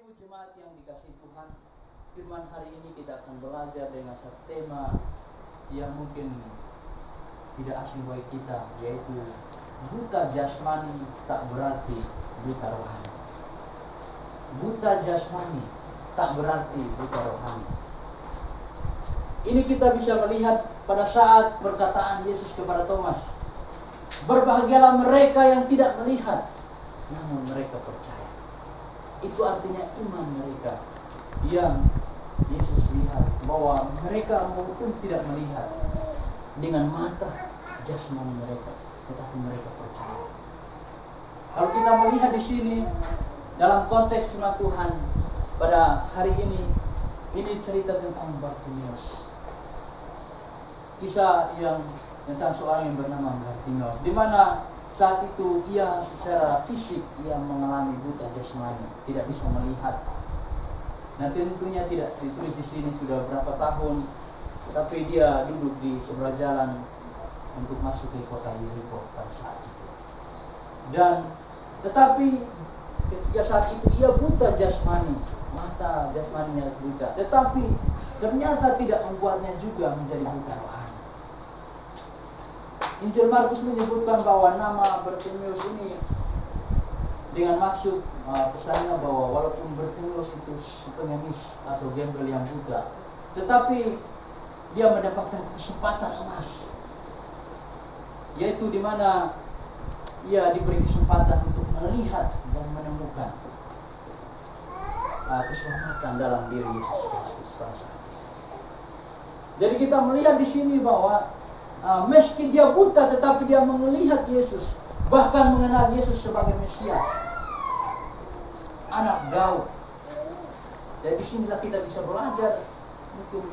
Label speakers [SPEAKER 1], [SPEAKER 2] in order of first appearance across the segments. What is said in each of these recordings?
[SPEAKER 1] Ibu jemaat yang dikasihi Tuhan, firman hari ini kita akan belajar dengan satu tema yang mungkin tidak asing bagi kita, yaitu buta jasmani tak berarti buta rohani. Buta jasmani tak berarti buta rohani. Ini kita bisa melihat pada saat perkataan Yesus kepada Thomas, berbahagialah mereka yang tidak melihat, namun mereka percaya. Itu artinya iman mereka yang Yesus lihat, bahwa mereka maupun tidak melihat dengan mata jasmani mereka, tetapi mereka percaya. Kalau kita melihat di sini dalam konteks firman Tuhan pada hari ini cerita tentang Bartimeus. Kisah yang tentang seorang yang bernama Bartimeus, di mana saat itu ia secara fisik ia mengalami buta jasmani, tidak bisa melihat. Nah, tentunya tidak ditulis di sini sudah berapa tahun, tetapi dia duduk di sebelah jalan untuk masuk ke kota Yeriko pada saat itu. Dan tetapi ketika saat itu ia buta jasmani, mata jasmaninya buta, tetapi ternyata tidak membuatnya juga menjadi buta rohani. Injil Markus menyebutkan bahwa nama Bartimeus ini dengan maksud pesannya bahwa walaupun Bartimeus itu pengemis atau gembel yang buta, tetapi dia mendapatkan kesempatan emas, yaitu di mana ia diberi kesempatan untuk melihat dan menemukan keselamatan dalam diri Yesus Kristus pada saat itu. Jadi kita melihat di sini bahwa meski dia buta, tetapi dia melihat Yesus, bahkan mengenal Yesus sebagai Mesias, anak Daud. Dan disinilah kita bisa belajar, mungkin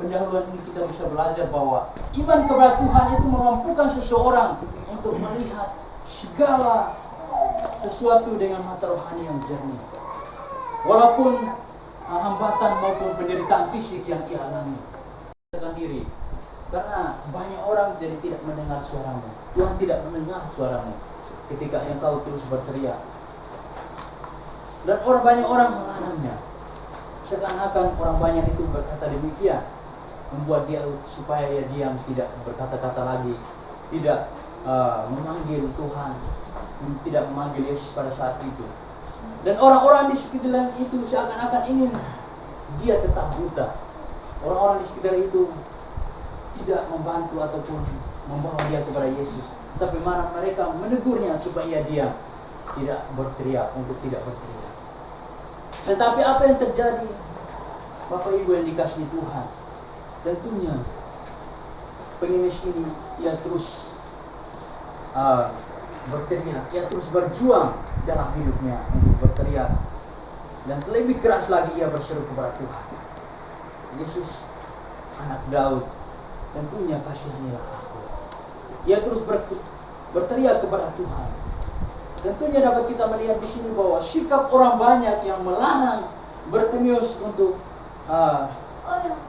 [SPEAKER 1] pendahuluan ini kita bisa belajar bahwa iman kepada Tuhan itu memampukan seseorang untuk melihat segala sesuatu dengan mata rohani yang jernih, walaupun hambatan maupun penderitaan fisik yang ia alami sendiri. Karena banyak orang jadi tidak mendengar suaramu. Tuhan tidak mendengar suaramu ketika engkau terus berteriak. Dan banyak orang melarangnya. Seakan-akan orang banyak itu berkata demikian, membuat dia supaya ia diam, tidak berkata-kata lagi, tidak memanggil Tuhan, tidak memanggil Yesus pada saat itu. Dan orang-orang di sekitar itu seakan-akan ingin dia tetap buta. Orang-orang di sekitar itu tidak membantu ataupun membawa dia kepada Yesus, tapi mana mereka menegurnya supaya ia diam, tidak berteriak, untuk tidak berteriak. Tetapi apa yang terjadi, Bapak Ibu yang dikasihi Tuhan? Tentunya pengemis ini ia terus berteriak, ia terus berjuang dalam hidupnya untuk berteriak, dan lebih keras lagi ia berseru kepada Tuhan. Yesus, anak Daud, tentunya kasihanilah aku. Ia terus berteriak kepada Tuhan. Tentunya dapat kita melihat di sini bahwa sikap orang banyak yang melarang Bartimeus untuk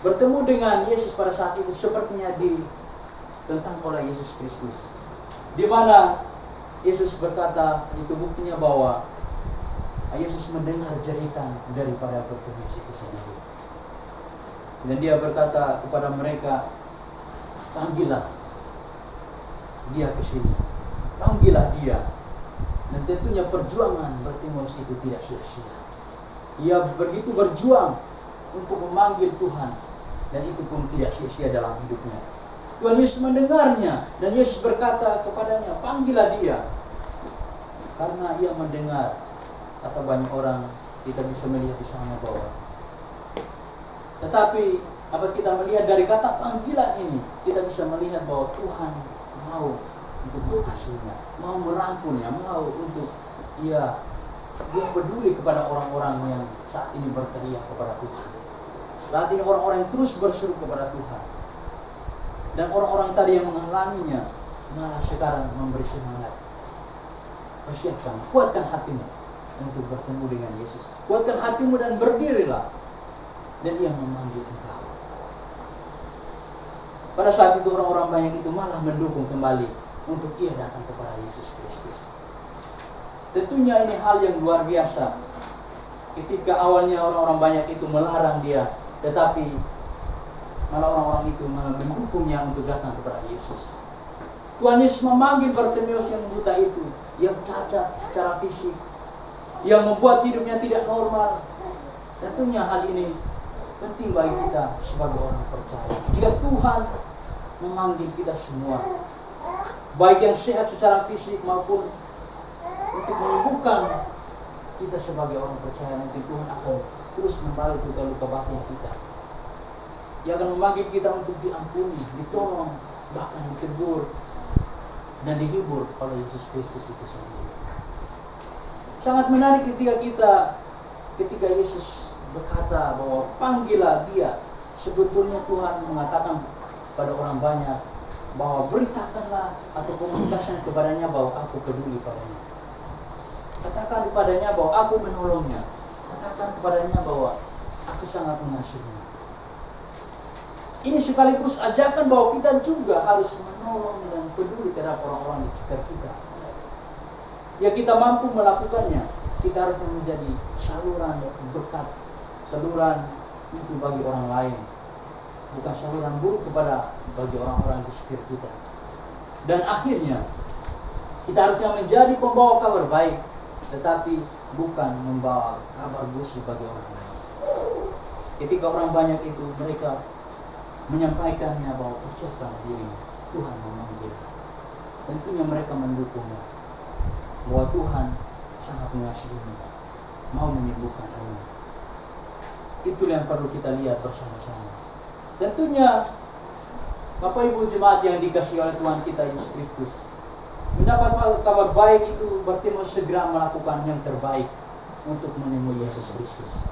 [SPEAKER 1] bertemu dengan Yesus pada saat itu sepertinya ditentang oleh Yesus Kristus. Di mana Yesus berkata, itu buktinya bahwa Yesus mendengar jeritan daripada Bartimeus itu sendiri. Dan dia berkata kepada mereka, panggillah dia ke sini, panggillah dia. Dan tentunya perjuangan Bartimeus itu tidak sia-sia. Ia begitu berjuang untuk memanggil Tuhan, dan itu pun tidak sia-sia dalam hidupnya. Tuhan Yesus mendengarnya, dan Yesus berkata kepadanya, panggillah dia. Karena ia mendengar, kata banyak orang, kita bisa melihat di sana bahwa, tetapi dapat kita melihat dari kata panggilan ini, kita bisa melihat bahwa Tuhan mau untuk mengasihinya, mau merangkulnya, mau untuk dia peduli kepada orang-orang yang saat ini berteriak kepada Tuhan. Saat ini orang-orang yang terus berseru kepada Tuhan, dan orang-orang tadi yang menghalanginya malah sekarang memberi semangat. Persiapkan, kuatkan hatimu untuk bertemu dengan Yesus. Kuatkan hatimu dan berdirilah, dan ia memanggil engkau. Pada saat itu orang-orang banyak itu malah mendukung kembali untuk ia datang kepada Yesus Kristus. Tentunya ini hal yang luar biasa. ketika awalnya orang-orang banyak itu melarang dia, tetapi malah orang-orang itu mendukungnya untuk datang kepada Yesus. Tuhan Yesus memanggil Bartimeus yang buta itu, yang cacat secara fisik, yang membuat hidupnya tidak normal. Tentunya hal ini penting bagi kita sebagai orang percaya. Jika Tuhan memanggil kita semua, baik yang sehat secara fisik maupun untuk menyembuhkan kita sebagai orang percaya, nanti Tuhan akan terus membalas luka-luka batin kita. Dia akan memanggil kita untuk diampuni, ditolong, bahkan ditegur dan dihibur oleh Yesus Kristus itu sendiri. Sangat menarik ketika Yesus berkata bahwa panggillah dia. Sebetulnya Tuhan mengatakan pada orang banyak bahwa beritakanlah atau komunikasikan kepadanya bahwa aku peduli padanya. Katakan kepadanya bahwa aku menolongnya. Katakan kepadanya bahwa aku sangat mengasihinya. Ini sekaligus ajakan bahwa kita juga harus menolong dan peduli terhadap orang-orang di sekitar kita. Ya, kita mampu melakukannya. Kita harus menjadi saluran berkat, saluran itu bagi orang lain, bukan saluran buruk bagi orang-orang di sekitar kita. Dan akhirnya kita harusnya menjadi pembawa kabar baik, tetapi bukan membawa kabar busuk bagi orang lain. Ketika orang banyak itu mereka menyampaikannya bahwa persiapkan diri, Tuhan memanggil. Tentunya mereka mendukungnya, bahwa Tuhan sangat mengasihinya, mau menyembuhkannya. Itulah yang perlu kita lihat bersama-sama. Tentunya Bapak Ibu jemaat yang dikasihi oleh Tuhan kita Yesus Kristus, mendapat kabar baik itu Bartimeus segera melakukan yang terbaik untuk menemui Yesus Kristus.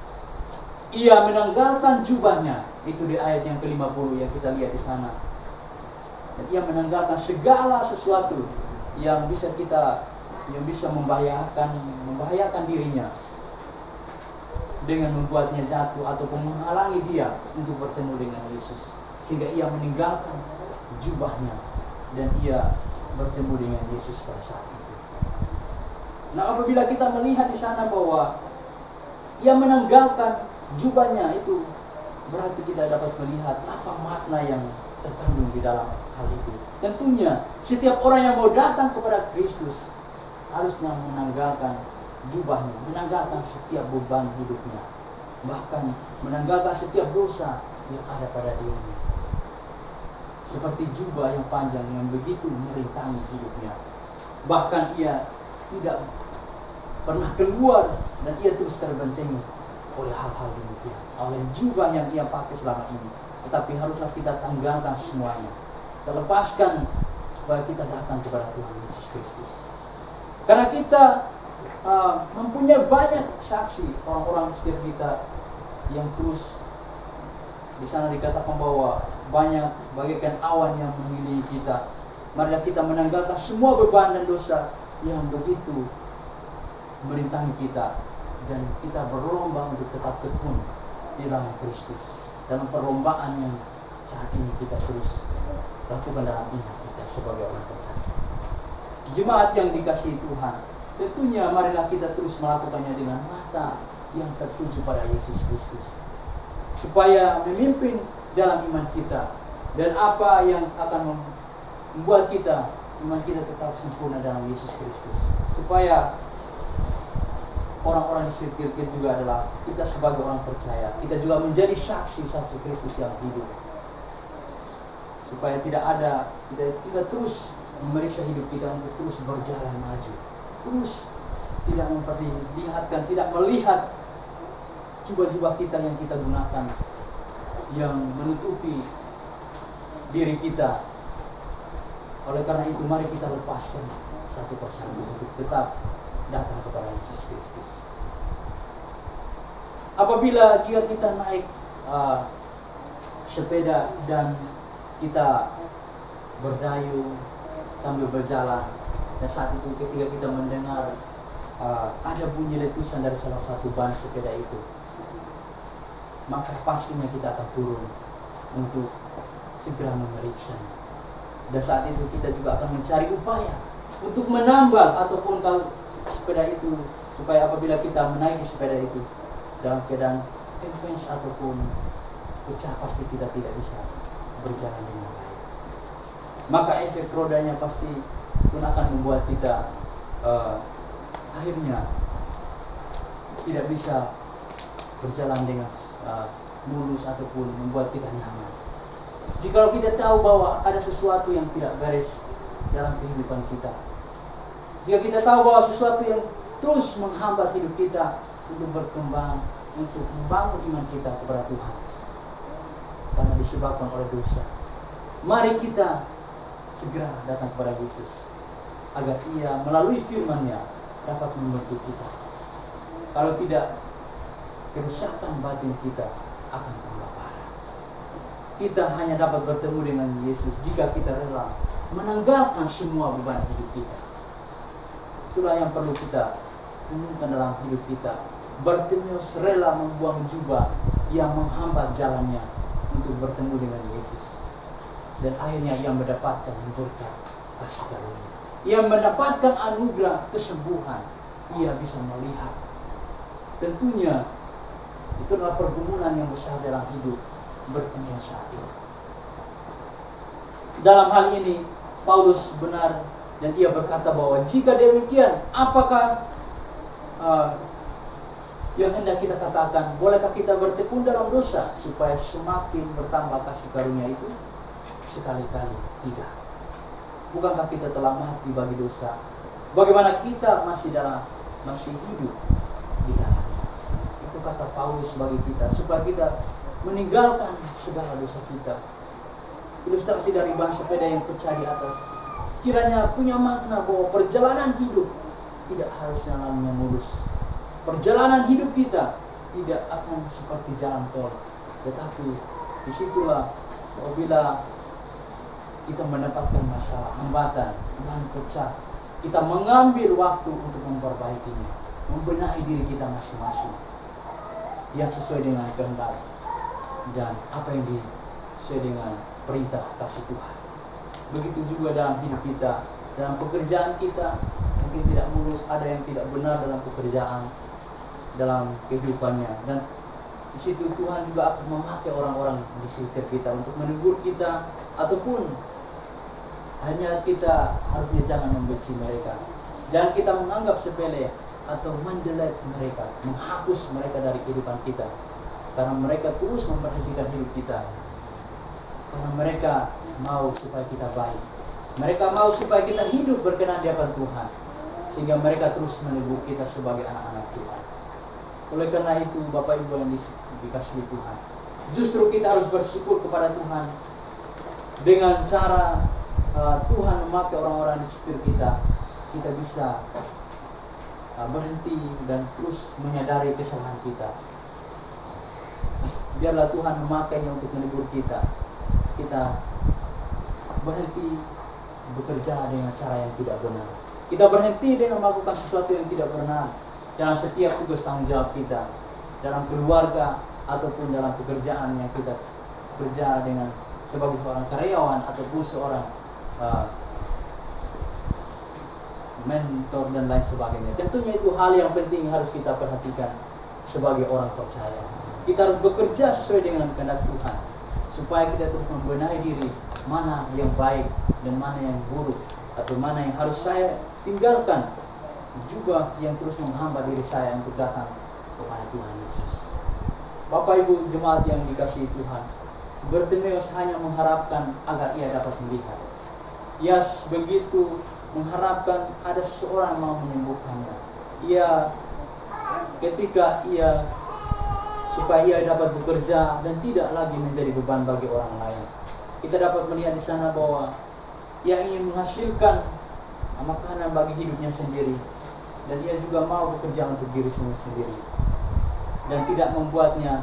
[SPEAKER 1] Ia menanggalkan jubahnya, itu di ayat yang ke-50 yang kita lihat di sana. Dan ia menanggalkan segala sesuatu yang bisa membahayakan dirinya, dengan membuatnya jatuh ataupun menghalangi dia untuk bertemu dengan Yesus, sehingga ia meninggalkan jubahnya dan ia bertemu dengan Yesus pada saat itu. Nah, apabila kita melihat di sana bahwa ia menanggalkan jubahnya, itu berarti kita dapat melihat apa makna yang terkandung di dalam hal itu. Tentunya setiap orang yang mau datang kepada Kristus harusnya menanggalkan jubahnya, menanggalkan setiap beban hidupnya, bahkan menanggalkan setiap dosa yang ada pada dirinya. Seperti jubah yang panjang yang begitu merintangi hidupnya, bahkan ia tidak pernah keluar dan ia terus terbentengi oleh hal-hal demikian, oleh jubah yang ia pakai selama ini. Tetapi haruslah kita tanggalkan semuanya, kita lepaskan supaya kita datang kepada Tuhan Yesus Kristus. Karena kita mempunyai banyak saksi orang-orang di sekitar kita yang terus di sana dikatakan bahwa banyak bagaikan awan yang mengelilingi kita. Marilah kita menanggalkan semua beban dan dosa yang begitu merintangi kita, dan kita berlomba untuk tetap tekun di dalam Kristus, dalam perlombaan yang saat ini kita terus lakukan dalam iman kita sebagai orang percaya. Jemaat yang dikasihi Tuhan, tentunya marilah kita terus melakukannya dengan mata yang tertuju pada Yesus Kristus, supaya memimpin dalam iman kita, dan apa yang akan membuat iman kita tetap sempurna dalam Yesus Kristus, supaya orang-orang di sekitar kita juga adalah kita sebagai orang percaya, kita juga menjadi saksi-saksi Kristus yang hidup, supaya kita terus memeriksa hidup kita untuk terus berjalan maju, terus tidak memperlihatkan, tidak melihat jubah-jubah kita yang kita gunakan yang menutupi diri kita. Oleh karena itu mari kita lepaskan satu persatu untuk tetap datang kepada Yesus Kristus. Apabila jika kita naik sepeda dan kita berdayung sambil berjalan, dan saat itu ketika kita mendengar ada bunyi letusan dari salah satu ban sepeda itu, maka pastinya kita akan turun untuk segera memeriksanya. Dan saat itu kita juga akan mencari upaya untuk menambal ataupun kalau sepeda itu, supaya apabila kita menaiki sepeda itu, dalam keadaan kempes ataupun pecah, pasti kita tidak bisa berjalan dengan baik. Maka efek rodanya pasti pun akan membuat kita akhirnya tidak bisa berjalan dengan mulus ataupun membuat kita nyaman. Jika kita tahu bahwa ada sesuatu yang tidak beres dalam kehidupan kita, jika kita tahu bahwa sesuatu yang terus menghambat hidup kita untuk berkembang, untuk membangun iman kita kepada Tuhan, karena disebabkan oleh dosa, mari kita segera datang kepada Yesus agar Ia melalui firman-Nya dapat membentuk kita. Kalau tidak, kerusakan batin kita akan tambah parah. Kita hanya dapat bertemu dengan Yesus jika kita rela menanggalkan semua beban hidup kita. Itulah yang perlu kita temukan dalam hidup kita. Bartimeus rela membuang jubah yang menghambat jalannya untuk bertemu dengan Yesus, dan akhirnya ia mendapatkan berkat kasih karunia. Ia mendapatkan anugerah kesembuhan. Ia bisa melihat. Tentunya itu adalah pergumulan yang besar dalam hidup Bartimeus saat ini. Dalam hal ini Paulus benar, dan ia berkata bahwa jika demikian, apakah yang hendak kita katakan? Bolehkah kita bertekun dalam dosa supaya semakin bertambah kasih karunia itu? Sekali-kali tidak. Bukankah kita telah mati bagi dosa? Bagaimana kita masih hidup di dalamnya? Itu kata Paulus bagi kita, supaya kita meninggalkan segala dosa kita. Ilustrasi dari ban sepeda yang pecah di atas kiranya punya makna bahwa perjalanan hidup tidak harus jalannya mulus. Perjalanan hidup kita tidak akan seperti jalan tol, tetapi disitulah apabila kita mendapatkan masalah, hambatan, ban pecah, kita mengambil waktu untuk memperbaikinya, membenahi diri kita masing-masing yang sesuai dengan kehendak dan apa yang sesuai dengan perintah kasih Tuhan. Begitu juga dalam hidup kita, dalam pekerjaan kita, mungkin tidak mulus, ada yang tidak benar dalam pekerjaan, dalam kehidupannya, dan di situ Tuhan juga akan memakai orang-orang di sekitar kita untuk menegur kita, ataupun hanya kita harusnya jangan membenci mereka, jangan kita menganggap sepele atau mendelete mereka, menghapus mereka dari kehidupan kita, karena mereka terus memperhatikan hidup kita, karena mereka mau supaya kita baik, mereka mau supaya kita hidup berkenan di hadapan Tuhan, sehingga mereka terus menegur kita sebagai anak-anak Tuhan. Oleh karena itu, Bapak Ibu yang dikasihi Tuhan, justru kita harus bersyukur kepada Tuhan dengan cara Tuhan memakai orang-orang di sekitar kita. Kita bisa berhenti dan terus menyadari kesalahan kita. Biarlah Tuhan memakainya untuk menegur kita. Kita berhenti bekerja dengan cara yang tidak benar. Kita berhenti dengan melakukan sesuatu yang tidak benar dalam setiap tugas tanggung jawab kita, dalam keluarga ataupun dalam pekerjaan yang kita kerja dengan sebagai seorang karyawan ataupun seorang mentor dan lain sebagainya. Tentunya itu hal yang penting harus kita perhatikan sebagai orang percaya. Kita harus bekerja sesuai dengan kehendak Tuhan, supaya kita terus membenahi diri, mana yang baik dan mana yang buruk, atau mana yang harus saya tinggalkan, juga yang terus menghambat diri saya untuk datang kepada Tuhan Yesus. Bapak Ibu jemaat yang dikasihi Tuhan, Bartimeus hanya mengharapkan agar ia dapat melihat. Ia begitu mengharapkan ada seseorang mau menyembuhkannya. Ketika supaya ia dapat bekerja dan tidak lagi menjadi beban bagi orang lain. Kita dapat melihat di sana bahwa ia ingin menghasilkan makanan bagi hidupnya sendiri, dan ia juga mau bekerja untuk diri sendiri dan tidak membuatnya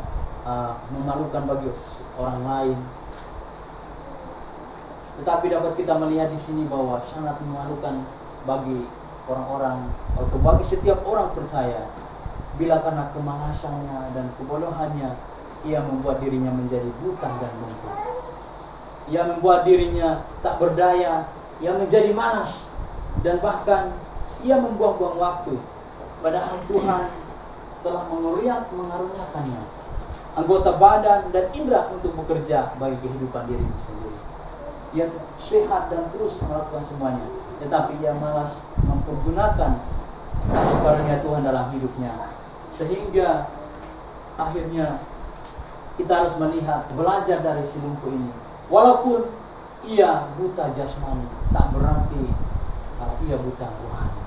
[SPEAKER 1] memalukan bagi orang lain. Tetapi dapat kita melihat di sini bahwa sangat memalukan bagi orang-orang atau bagi setiap orang percaya bila karena kemalasannya dan kebodohannya ia membuat dirinya menjadi buta dan lumpuh. Ia membuat dirinya tak berdaya, ia menjadi malas, dan bahkan ia membuang-buang waktu. Padahal Tuhan telah mengaruniakannya anggota badan dan indera untuk bekerja bagi kehidupan dirinya sendiri. Ia sehat dan terus melakukan semuanya, tetapi ia malas mempergunakan kasih karunia Tuhan dalam hidupnya, sehingga akhirnya kita harus belajar dari si lumpuh ini. Walaupun ia buta jasmani, tak berarti ia buta rohani.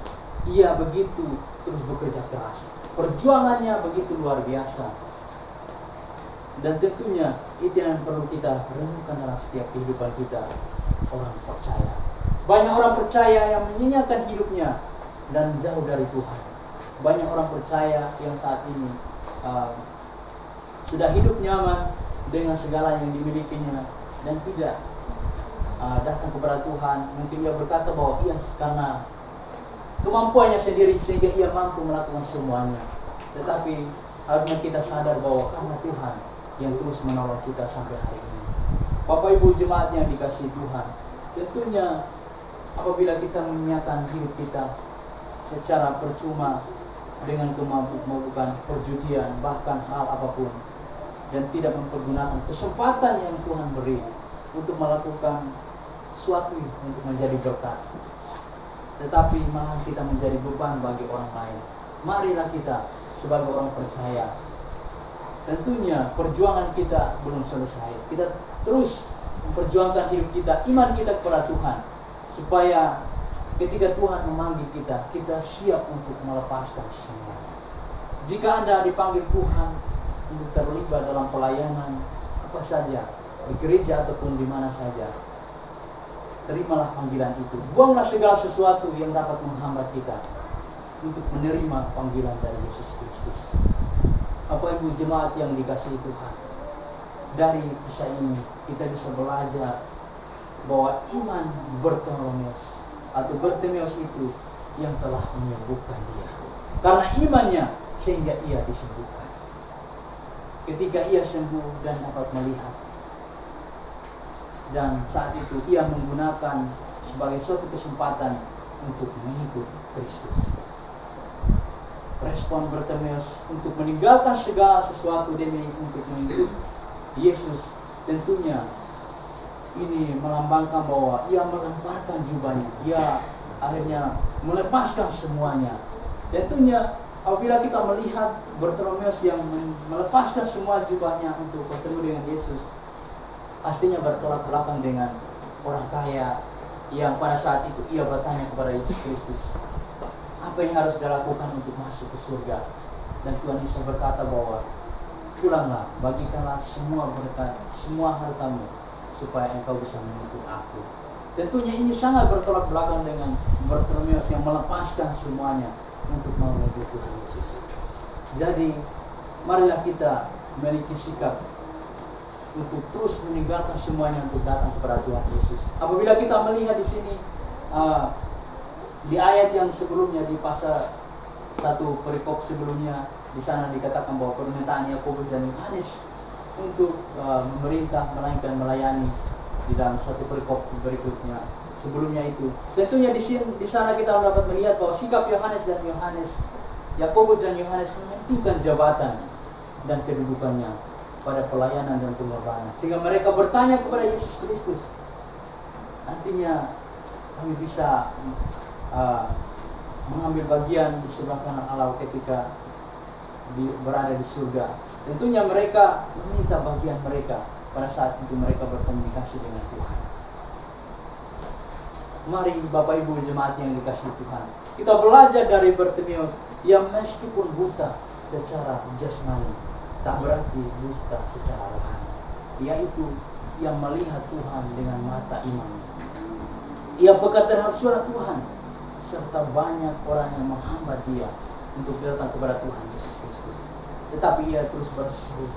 [SPEAKER 1] Ia begitu terus bekerja keras, perjuangannya begitu luar biasa. Dan tentunya itu yang perlu kita renungkan dalam setiap kehidupan kita, orang percaya. Banyak orang percaya yang menyanyiakan hidupnya dan jauh dari Tuhan. Banyak orang percaya yang saat ini sudah hidup nyaman dengan segala yang dimilikinya dan tidak datang kepada Tuhan. Mungkin ia berkata bahwa ia karena kemampuannya sendiri sehingga ia mampu melakukan semuanya. Tetapi harusnya kita sadar bahwa karena Tuhan yang terus menolong kita sampai hari ini. Bapak Ibu jemaat yang dikasihi Tuhan, tentunya apabila kita menyiapkan hidup kita secara percuma dengan kemabuk-mabukan, perjudian, bahkan hal apapun, dan tidak mempergunakan kesempatan yang Tuhan beri untuk melakukan sesuatu untuk menjadi berkat, tetapi malah kita menjadi beban bagi orang lain. Marilah kita sebagai orang percaya, tentunya perjuangan kita belum selesai. Kita terus memperjuangkan hidup kita, iman kita kepada Tuhan, supaya ketika Tuhan memanggil kita, kita siap untuk melepaskan semua. Jika Anda dipanggil Tuhan untuk terlibat dalam pelayanan apa saja, di gereja ataupun di mana saja, terimalah panggilan itu. Buanglah segala sesuatu yang dapat menghambat kita untuk menerima panggilan dari Yesus Kristus. Bapak Ibu jemaat yang dikasihi Tuhan, dari kisah ini kita bisa belajar bahwa iman Bartimeus itu yang telah menyembuhkan dia. Karena imannya sehingga ia disembuhkan. Ketika ia sembuh dan dapat melihat, dan saat itu ia menggunakan sebagai suatu kesempatan untuk mengikut Kristus. Respon Bartimeus untuk meninggalkan segala sesuatu demi untuk mengikut Yesus, tentunya ini melambangkan bahwa ia melemparkan jubahnya, ia akhirnya melepaskan semuanya. Tentunya apabila kita melihat Bartimeus yang melepaskan semua jubahnya untuk bertemu dengan Yesus, pastinya bertolak belakang dengan orang kaya yang pada saat itu ia bertanya kepada Yesus Kristus, apa yang harus dilakukan untuk masuk ke surga? Dan Tuhan Yesus berkata bahwa pulanglah, bagikanlah semua berkat, semua hartamu, supaya engkau bisa mengikut aku. Tentunya ini sangat bertolak belakang dengan Bartimeus yang melepaskan semuanya untuk mau mengikut Tuhan Yesus. Jadi marilah kita memiliki sikap untuk terus meninggalkan semuanya untuk datang kepada Tuhan Yesus. Apabila kita melihat di sini di ayat yang sebelumnya, di pasal 1 perikop sebelumnya, di sana dikatakan bahwa permintaan Yakobus dan Yohanes untuk memerintah melainkan melayani di dalam 1 perikop berikutnya. Sebelumnya itu, tentunya di sana kita dapat melihat bahwa sikap Yakobus dan Yohanes mementingkan jabatan dan kedudukannya pada pelayanan dan pengorbanan, sehingga mereka bertanya kepada Yesus Kristus. Nantinya kami bisa mengambil bagian di sebelah kanan Allah ketika berada di surga. Tentunya mereka meminta bagian mereka pada saat itu mereka berkomunikasi dengan Tuhan. Mari Bapak Ibu jemaat yang dikasihi Tuhan, kita belajar dari Bartimeus yang meskipun buta secara jasmani, tak berarti buta secara rohani, yaitu yang melihat Tuhan dengan mata iman. Ia peka terhadap suara Tuhan, serta banyak orang yang menghambat dia untuk datang kepada Tuhan Yesus Kristus. Tetapi ia terus berseru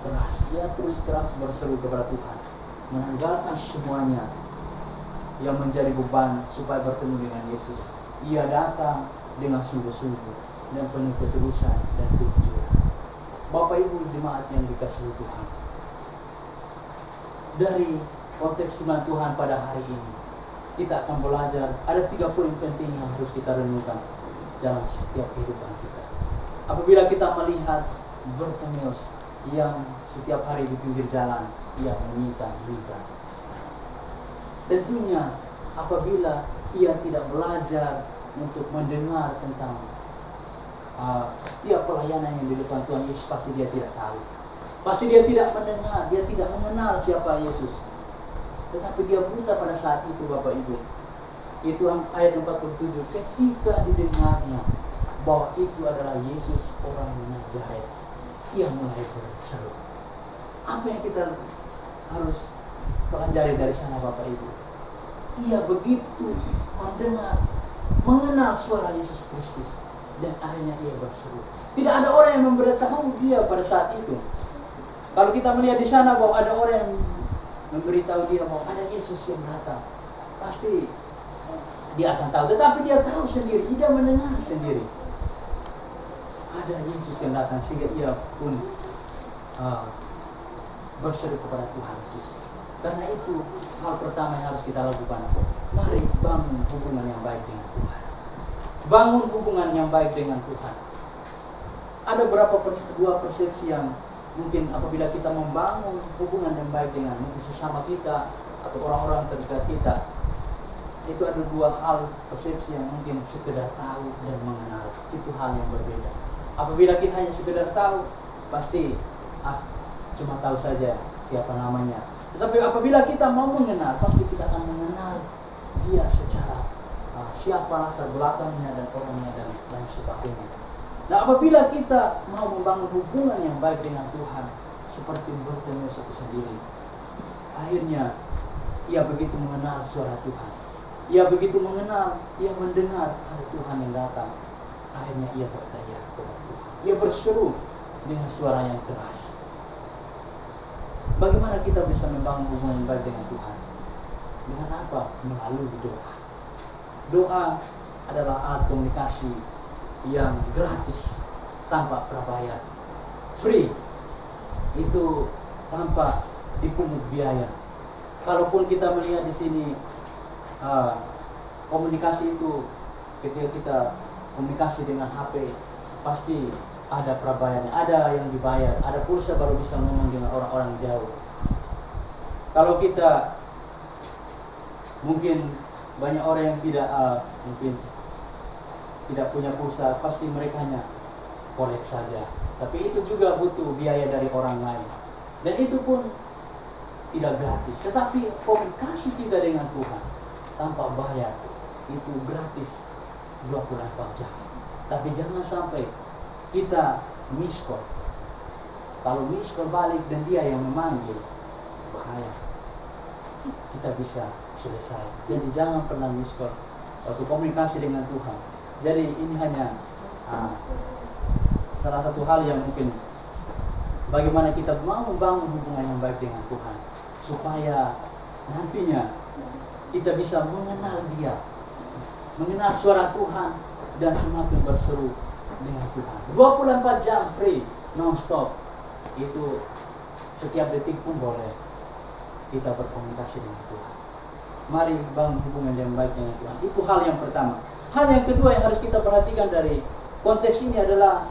[SPEAKER 1] keras, berseru kepada Tuhan, menanggalkan semuanya yang menjadi beban supaya bertemu dengan Yesus. Ia datang dengan sungguh-sungguh dan penuh ketulusan dan kejujuran. Bapak Ibu jemaat yang dikasihi Tuhan, dari konteks firman Tuhan pada hari ini, kita akan belajar ada 3 poin penting yang harus kita renungkan dalam setiap kehidupan kita. apabila kita melihat Bartimeus yang setiap hari di pinggir jalan ia meminta-minta. Tentunya apabila ia tidak belajar untuk mendengar tentang setiap pelayanan yang dilakukan Tuhan Yesus, pasti dia tidak tahu. Pasti dia tidak mendengar, dia tidak mengenal siapa Yesus. Tetapi dia buta pada saat itu, Bapak Ibu. Itu ayat 47, ketika didengarnya bahwa itu adalah Yesus orang Nazaret, ia mulai berseru. Apa yang kita harus pelajari dari sana, Bapak Ibu? Ia begitu mendengar, mengenal suara Yesus Kristus, dan akhirnya ia berseru. Tidak ada orang yang memberitahu dia pada saat itu. Kalau kita melihat di sana bahwa ada orang yang memberitahu dia bahwa ada Yesus yang datang, pasti dia akan tahu. Tetapi dia tahu sendiri, dia mendengar sendiri. Ada Yesus yang datang, sehingga ia pun berseru kepada Tuhan Yesus. Karena itu hal pertama yang harus kita lakukan. Mari bangun hubungan yang baik dengan Tuhan. Bangun hubungan yang baik dengan Tuhan. Ada dua persepsi yang mungkin apabila kita membangun hubungan yang baik dengan mungkin sesama kita atau orang-orang terdekat kita, itu ada dua hal persepsi yang mungkin sekedar tahu dan mengenal. Itu hal yang berbeda. Apabila kita hanya sekedar tahu, pasti cuma tahu saja siapa namanya. Tetapi apabila kita mau mengenal, pasti kita akan mengenal dia secara siapa latar belakangnya dan orangnya dan lain sebagainya. Nah, apabila kita mau membangun hubungan yang baik dengan Tuhan, seperti Bartimeus itu sendiri, akhirnya ia begitu mengenal suara Tuhan. Ia begitu mengenal, ia mendengar ada Tuhan yang datang. Akhirnya ia berteriak kepada Tuhan. Ia berseru dengan suara yang keras. Bagaimana kita bisa membangun hubungan yang baik dengan Tuhan? Dengan apa? Melalui doa. Doa adalah alat komunikasi yang gratis, tanpa prabayar, free, itu tanpa dipungut biaya. Kalaupun kita melihat di sini komunikasi itu, ketika kita komunikasi dengan HP, pasti ada prabayarnya, ada yang dibayar, ada pulsa baru bisa ngomong dengan orang-orang jauh. Kalau kita mungkin banyak orang yang mungkin tidak punya pulsa, pasti mereka hanya kolek saja. Tapi itu juga butuh biaya dari orang lain. Dan itu pun tidak gratis. Tetapi komunikasi kita dengan Tuhan tanpa bayar itu gratis 24 jam. Tapi jangan sampai kita miss call. Kalau miss call balik dan dia yang memanggil, bahaya. Kita bisa selesai. Jadi jangan pernah miss call waktu komunikasi dengan Tuhan. Jadi ini hanya salah satu hal yang mungkin bagaimana kita mau membangun hubungan yang baik dengan Tuhan, supaya nantinya kita bisa mengenal dia, mengenal suara Tuhan, dan semakin berseru dengan Tuhan. 24 jam free, non-stop. Itu setiap detik pun boleh kita berkomunikasi dengan Tuhan. Mari bangun hubungan yang baik dengan Tuhan. Itu hal yang pertama. Hal yang kedua yang harus kita perhatikan dari konteks ini adalah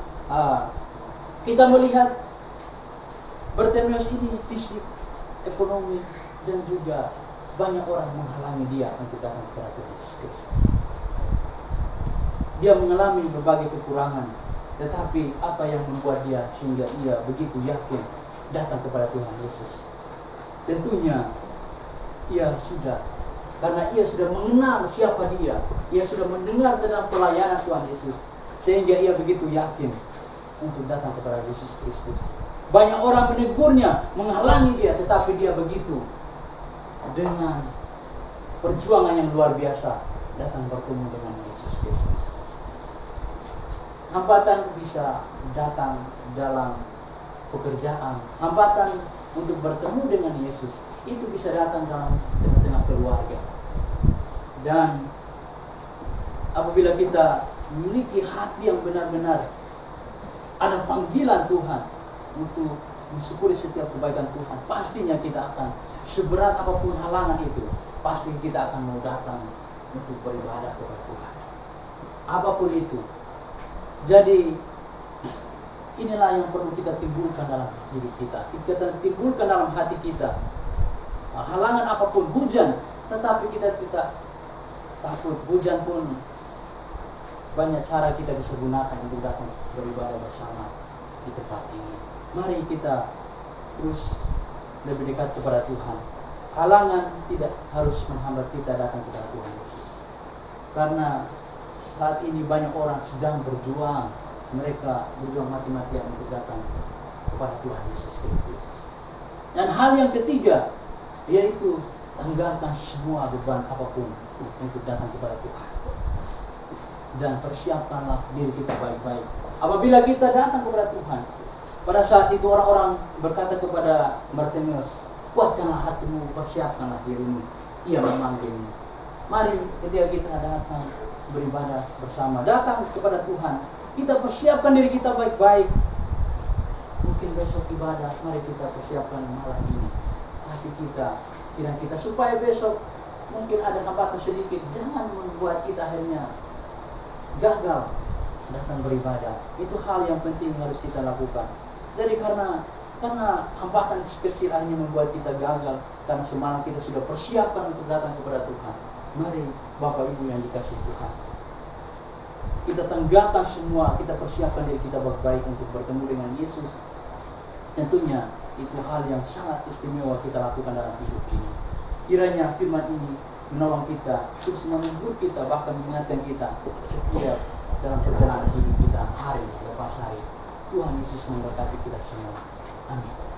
[SPEAKER 1] kita melihat Bartimeus ini fisik, ekonomi, dan juga banyak orang menghalangi dia untuk datang kepada Tuhan Yesus Kristus. Dia mengalami berbagai kekurangan, tetapi apa yang membuat dia sehingga ia begitu yakin datang kepada Tuhan Yesus? Tentunya karena ia sudah mengenal siapa dia, ia sudah mendengar tentang pelayanan Tuhan Yesus, sehingga ia begitu yakin untuk datang kepada Yesus Kristus. Banyak orang menegurnya, menghalangi dia, tetapi dia begitu dengan perjuangan yang luar biasa datang bertemu dengan Yesus Kristus. Hambatan bisa datang dalam pekerjaan, hambatan untuk bertemu dengan Yesus itu bisa datang dalam tengah-tengah keluarga. Dan apabila kita memiliki hati yang benar-benar ada panggilan Tuhan untuk mensyukuri setiap kebaikan Tuhan, pastinya kita akan, seberat apapun halangan itu, pasti kita akan mau datang untuk beribadah kepada Tuhan, apapun itu. Jadi Inilah yang perlu kita timbulkan dalam diri kita. Kita timbulkan dalam hati kita. Halangan apapun, hujan, tetapi kita tidak takut. Hujan pun banyak cara kita bisa gunakan untuk datang beribadah bersama di tempat ini. Mari kita terus lebih dekat kepada Tuhan. Halangan tidak harus menghambat kita datang kepada Tuhan Yesus. Karena saat ini banyak orang sedang berjuang. Mereka berjuang mati-matian untuk datang kepada Tuhan Yesus Kristus. Dan hal yang ketiga, yaitu tanggalkan semua beban apapun untuk datang kepada Tuhan. Dan persiapkanlah diri kita baik-baik. Apabila kita datang kepada Tuhan, pada saat itu orang-orang berkata kepada Bartimeus, kuatkanlah hatimu, persiapkanlah dirimu. Ia memanggilmu. Mari ketika kita datang beribadah bersama, datang kepada Tuhan, kita persiapkan diri kita baik-baik. Mungkin besok ibadah, mari kita persiapkan malam ini hati kita supaya besok mungkin ada hambatan sedikit, jangan membuat kita akhirnya gagal datang beribadah. Itu hal yang penting harus kita lakukan. Jadi karena hambatan kecil akhirnya membuat kita gagal, karena semalam kita sudah persiapkan untuk datang kepada Tuhan. Mari Bapak Ibu yang dikasihi Tuhan, kita tanggalkan semua, kita persiapkan diri kita baik-baik untuk bertemu dengan Yesus. Tentunya itu hal yang sangat istimewa kita lakukan dalam hidup ini. Kiranya firman ini menolong kita, terus menghibur kita, bahkan mengingatkan kita setiap dalam perjalanan hidup kita hari lepas hari. Tuhan Yesus memberkati kita semua. Amin.